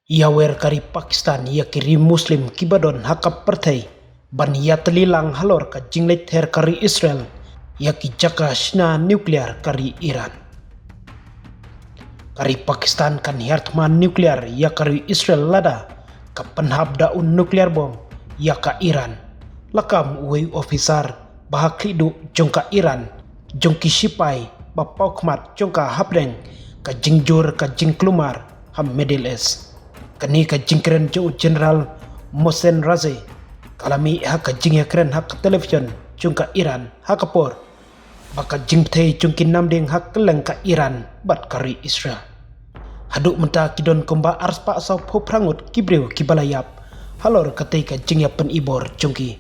Yawer kari Pakistan ya kiri Muslim kibadon hakap pertai ban ya telilang halor ka jinglet her kari Israel ya ki jaka shna nuklear kari Iran. Kari Pakistan kan hiartman nuklear ya kari Israel lada ka penhab daun nuklear bom ya ka Iran. Lakam uwe ofisar bahaklidu jongka Iran jongki sipai bapau kmat jongka habdeng ka jingjur ka jingklumar ham Middle East. Kani ka jingkren jo General Mohsen Razi kalami haka jingya kren hak television jongka Iran hakapor baka jingtei jongki namdeng hak keleng ka Iran bat kari Israel. Haduk menta kidon komba ars pa asau po prangut kibreu kibalayap halor katei ka jingya penibor jongki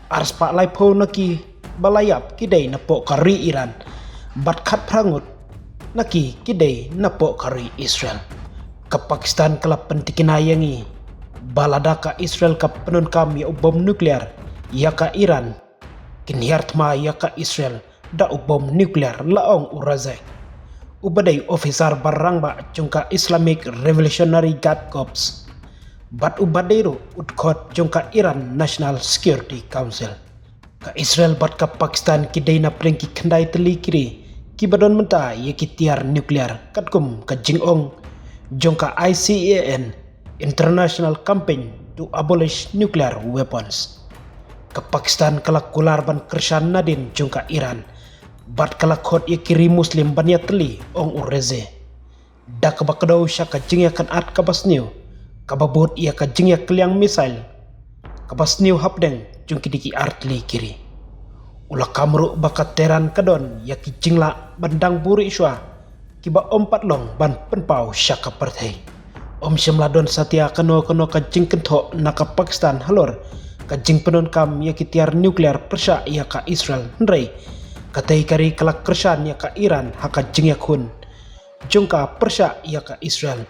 ars pa lai po naki balayap kidei napo kari Iran bat khat prangut naki kidei napo kari Israel. Ka Pakistan kelap pentikina yangi balada ka Israel ka penun kami bom nuklear ya ka Iran kinhiartma ya ka Israel da bom nuklear laong urazek ubadai ofisar barangba jongka Islamic Revolutionary Guard Corps bat ubadairu utkot jongka Iran National Security Council. Ka Israel bat ka Pakistan kidai na prengki kendai teli kiri kibadon menta ya kitiar nuklear katkum ka jingong jongka ICAN International Campaign to Abolish Nuclear Weapons. Ka Pakistan kalak kular ban kersan nadin jongka Iran bat kalak khot ya kiri Muslim ban ya teli ong ureze da ka bakadau syaka jingya kan at kabasniu kababot ya ka jingya kliang misail kabasniu habdeng jongki diki artli kiri ula kamru bakat teran kadon ya ki jingla bandang buri iswa kiba ompat long ban penpau syaka perthai om syamladon satia kano ka jingkentho naka Pakistan halor ka jing penon kam ya kitiar nuklear persya ya ka Israel ndrei katai kari kelak kersan ya ka Iran haka jing ya kun jongka persya ya ka Israel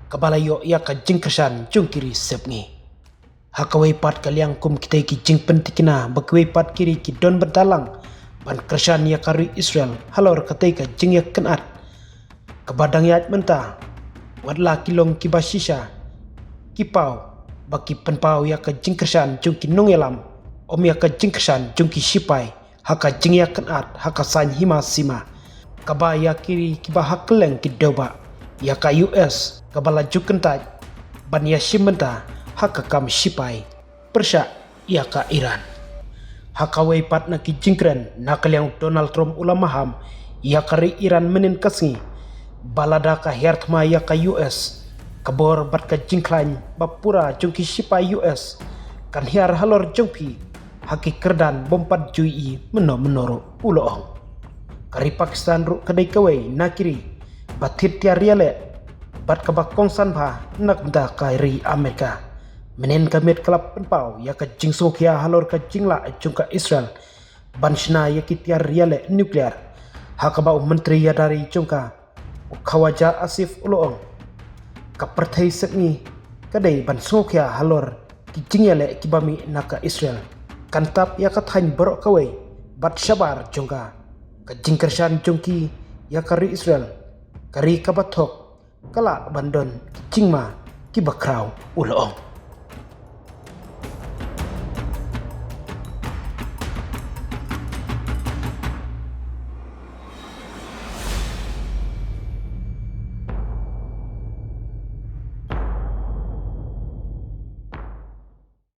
kabalayo ya ka jing kersan jongkiri sepngi hakawai pat kaliang kum kitai ki jing pentikina bakwai pat kiri ki don berdalang ban kersan ya kari Israel halor katai ka jing ya kenat kabadang yat menta wadla kilong kibasisha kipau baki penpau ya ka jingkersan jungki nungelam om ya ka jingkersan jungki sipai haka jing ya kenat haka san hima sima kaba ya kiri kiba hakeleng kidoba ya ka US kabala jukentaj ban ya simenta haka kam sipai persya ya ka Iran haka wei pat na ki jingkren nakaliang Donald Trump ulamaham ya kari Iran menin kasngi balada ka hertma ya ka US kabor bat ka jingklain bapura jongki sipa US kan hiar halor jongpi haki kerdan bompat jui menoro uloong kari Pakistan ru kadai kawai nakiri batit tia riale bat ka bakong sanba nak benda kari Amerika menen kamet kelap penpau ya ka jingsok ya halor ka jingla jongka Israel banshna ya ki tia riale nuklear hakaba menteri ya dari jongka Khawaja Asif uloong kaperthai sekni kadai ban sokya halor ki jingyale kibami naka Israel kantap ya kathain borok kawai bat syabar jongka ka jingkersan jongki ya kari Israel kari kabathok kala bandon jingma kibakraw uloong.